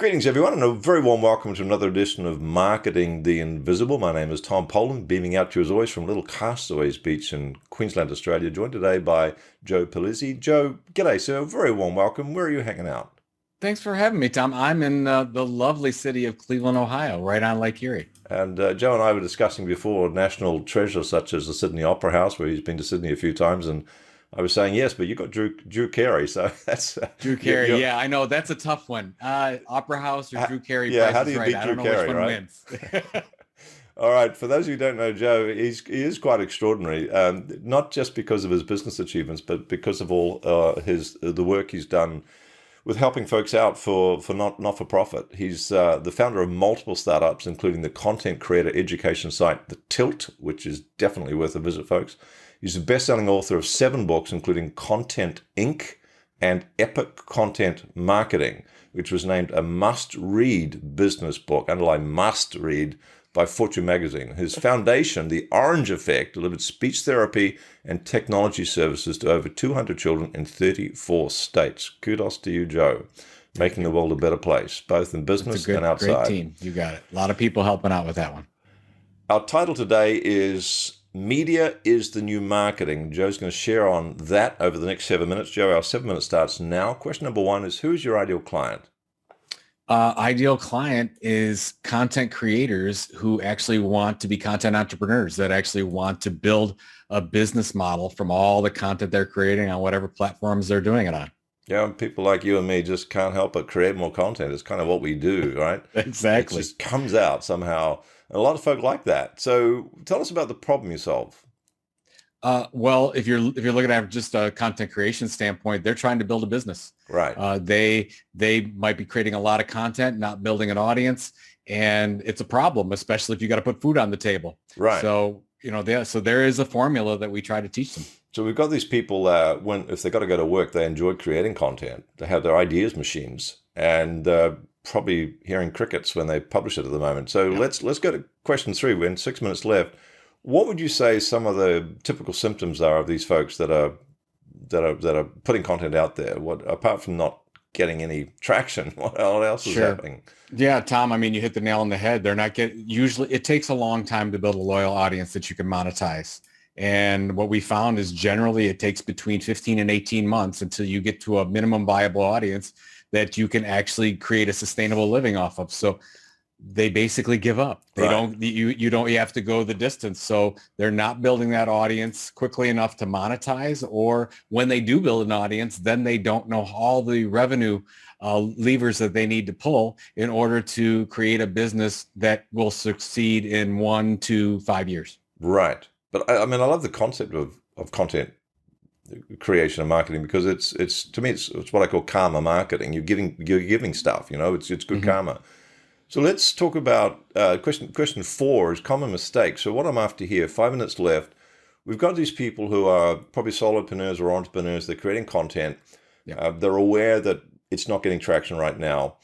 Greetings, everyone, and a very warm welcome to another edition of Marketing the Invisible. My name is Tom Poland, beaming out to you as always from Little Castaways Beach in Queensland, Australia, joined today by Joe Pulizzi. Joe, g'day, sir. A very warm welcome. Where are you hanging out? Thanks for having me, Tom. I'm in the lovely city of Cleveland, Ohio, right on Lake Erie. And Joe and I were discussing before national treasures such as the Sydney Opera House, where he's been to Sydney a few times, and I was saying yes, but you got Drew Carey, so that's Drew Carey. Yeah, I know that's a tough one. Opera House or Drew Carey? Yeah, Price how do is you right. beat I Drew don't know Carey, which one right? wins. All right. For those who don't know Joe, he is quite extraordinary. Not just because of his business achievements, but because of all the work he's done with helping folks out for not for profit. He's the founder of multiple startups, including the content creator education site The Tilt, which is definitely worth a visit, folks. He's the best-selling author of 7 books, including Content Inc. and Epic Content Marketing, which was named a must-read business book, underline must-read, by Fortune magazine. His foundation, The Orange Effect, delivered speech therapy and technology services to over 200 children in 34 states. Kudos to you, Joe, making the world a better place, both in It's a business and great outside. team. You got it. A lot of people helping out with that one. Our title today is Media is the New Marketing. Joe's going to share on that over the next 7 minutes. Joe, our 7 minutes starts now. Question number 1 is, who's your ideal client? Ideal client is content creators who actually want to be content entrepreneurs, that actually want to build a business model from all the content they're creating on whatever platforms they're doing it on. Yeah, people like you and me just can't help but create more content. It's kind of what we do, right? It Exactly. just comes out somehow. And a lot of folk like that. So tell us about the problem you solve. Well, if you're looking at just a content creation standpoint, they're trying to build a business. Right. They might be creating a lot of content, not building an audience, and it's a problem, especially if you got to put food on the table. Right. So there is a formula that we try to teach them. So we've got these people if they got to go to work, they enjoy creating content. They have their ideas machines, and probably hearing crickets when they publish it at the moment. So let's go to question 3. We're in 6 minutes left. What would you say some of the typical symptoms are of these folks that are putting content out there? What, apart from not getting any traction, what else is happening? Yeah, Tom, I mean, you hit the nail on the head. Usually it takes a long time to build a loyal audience that you can monetize. And what we found is generally it takes between 15 and 18 months until you get to a minimum viable audience that you can actually create a sustainable living off of. So they basically give up. They don't, you have to go the distance. So they're not building that audience quickly enough to monetize, or when they do build an audience, then they don't know all the revenue levers that they need to pull in order to create a business that will succeed in 1 to 5 years. Right. But I mean, I love the concept of content creation and marketing, because it's to me, it's what I call karma marketing. You're giving stuff, it's good karma. So let's talk about question 4 is common mistakes. So what I'm after here, 5 minutes left. We've got these people who are probably solopreneurs or entrepreneurs. They're creating content. Yeah. They're aware that it's not getting traction right now.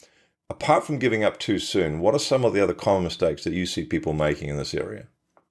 Apart from giving up too soon, what are some of the other common mistakes that you see people making in this area?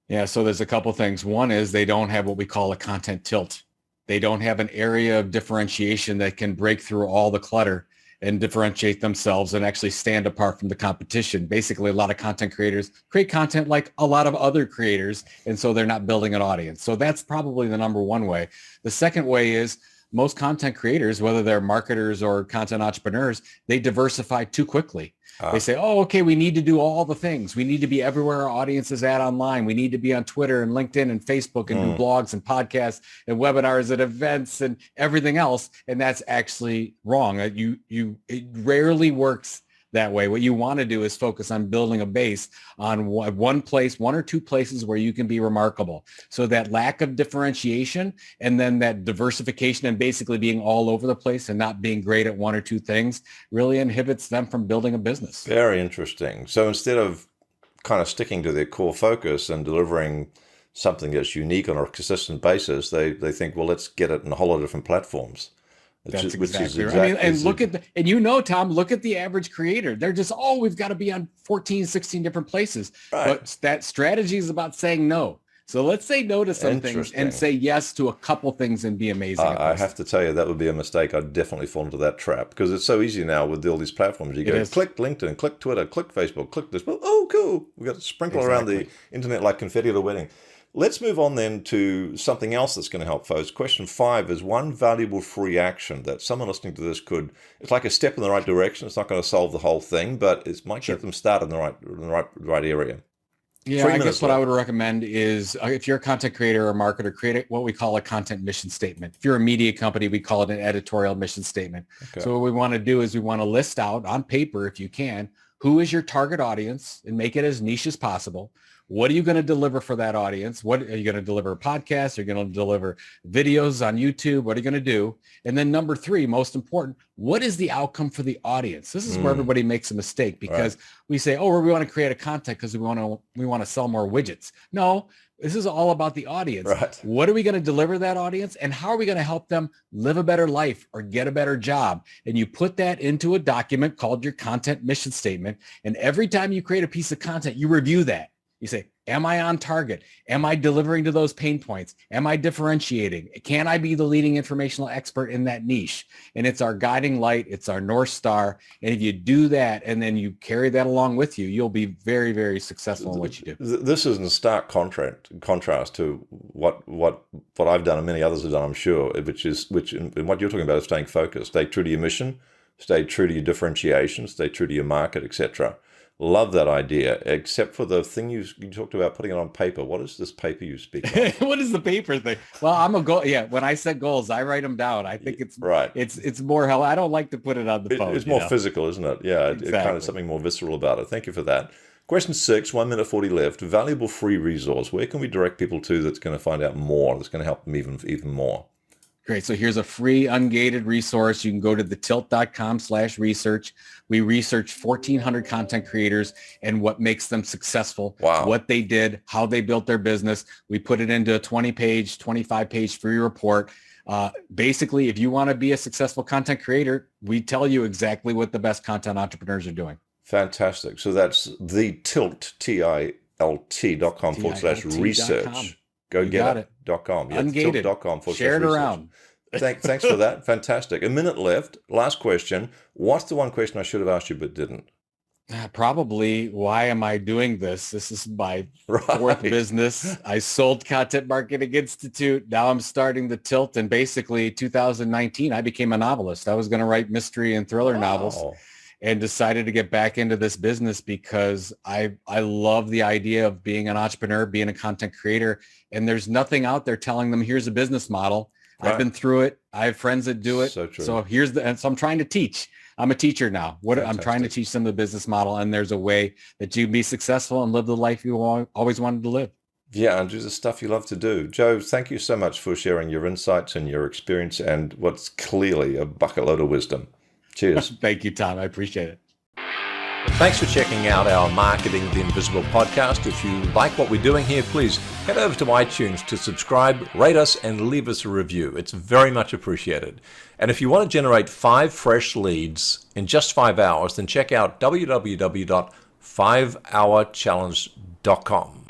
Yeah, so there's a couple things. One is they don't have what we call a content tilt. They don't have an area of differentiation that can break through all the clutter and differentiate themselves and actually stand apart from the competition. Basically, a lot of content creators create content like a lot of other creators, and so they're not building an audience. So that's probably the number one way. The second way is most content creators, whether they're marketers or content entrepreneurs, they diversify too quickly. They say, oh, okay, we need to do all the things. We need to be everywhere our audience is at online. We need to be on Twitter and LinkedIn and Facebook and do blogs and podcasts and webinars and events and everything else. And that's actually wrong. It rarely works that way. What you want to do is focus on building a base on one place, 1 or 2 places where you can be remarkable. So that lack of differentiation and then that diversification and basically being all over the place and not being great at 1 or 2 things really inhibits them from building a business. Very interesting. So instead of kind of sticking to their core focus and delivering something that's unique on a consistent basis, they think, well, let's get it in a whole lot of different platforms. That's exactly right. I mean, and Tom, look at the average creator. They're just, we've got to be on 14, 16 different places. Right. But that strategy is about saying no. So let's say no to some things and say yes to a couple things and be amazing. I have to tell you, that would be a mistake. I'd definitely fall into that trap because it's so easy now with all these platforms. You go click LinkedIn, click Twitter, click Facebook, click this. Well, oh, cool. We've got to sprinkle around the internet like confetti at a wedding. Let's move on then to something else that's going to help folks. Question 5 is one valuable free action that someone listening to this could, it's like a step in the right direction. It's not going to solve the whole thing, but it might get them started in the right area. Yeah, I guess what I would recommend is if you're a content creator or marketer, create what we call a content mission statement. If you're a media company, we call it an editorial mission statement. Okay. So what we want to do is we want to list out on paper, if you can, who is your target audience and make it as niche as possible. What are you going to deliver for that audience? What are you going to deliver? Podcasts? Are you going to deliver videos on YouTube? What are you going to do? And then number 3, most important, what is the outcome for the audience? This is where everybody makes a mistake because we say, oh, we want to create a content because we want to sell more widgets. No, this is all about the audience. Right. What are we going to deliver to that audience? And how are we going to help them live a better life or get a better job? And you put that into a document called your content mission statement. And every time you create a piece of content, you review that. You say, am I on target? Am I delivering to those pain points? Am I differentiating? Can I be the leading informational expert in that niche? And it's our guiding light. It's our North Star. And if you do that and then you carry that along with you, you'll be very, very successful in what you do. This is in stark contrast to what I've done and many others have done, I'm sure, which in what you're talking about is staying focused. Stay true to your mission, stay true to your differentiation, stay true to your market, etc. Love that idea, except for the thing you talked about putting it on paper. What is this paper you speak of? What is the paper thing? Well, I'm a goal. Yeah, when I set goals, I write them down. I think it's right. It's more how I don't like to put it on the phone. It's more physical, isn't it? Yeah, exactly. It kind of something more visceral about it. Thank you for that. Question 6, 1 minute 40 left. Valuable free resource. Where can we direct people to that's going to find out more? That's going to help them even more. Great. So here's a free ungated resource. You can go to thetilt.com/research. We researched 1,400 content creators and what makes them successful, what they did, how they built their business. We put it into a 20-page, 25-page free report. Basically, if you want to be a successful content creator, we tell you exactly what the best content entrepreneurs are doing. Fantastic. So that's thetilt, TILT.com/research. Go get it. .com. Yeah, ungated. Tilt.com. Share it around. Thanks for that. Fantastic. A minute left. Last question. What's the one question I should have asked you but didn't? Probably, why am I doing this? This is my 4th business. I sold Content Marketing Institute. Now I'm starting the Tilt. And basically 2019, I became a novelist. I was going to write mystery and thriller novels and decided to get back into this business because I love the idea of being an entrepreneur, being a content creator. And there's nothing out there telling them, here's a business model. Right. I've been through it. I have friends that do it. So true. So so I'm trying to teach. I'm a teacher now. I'm trying to teach them the business model. And there's a way that you can be successful and live the life you always wanted to live. Yeah, and do the stuff you love to do. Joe, thank you so much for sharing your insights and your experience and what's clearly a bucket load of wisdom. Cheers. Thank you, Tom. I appreciate it. Thanks for checking out our Marketing the Invisible podcast. If you like what we're doing here, please head over to iTunes to subscribe, rate us, and leave us a review. It's very much appreciated. And if you want to generate 5 fresh leads in just 5 hours, then check out www.5hourchallenge.com.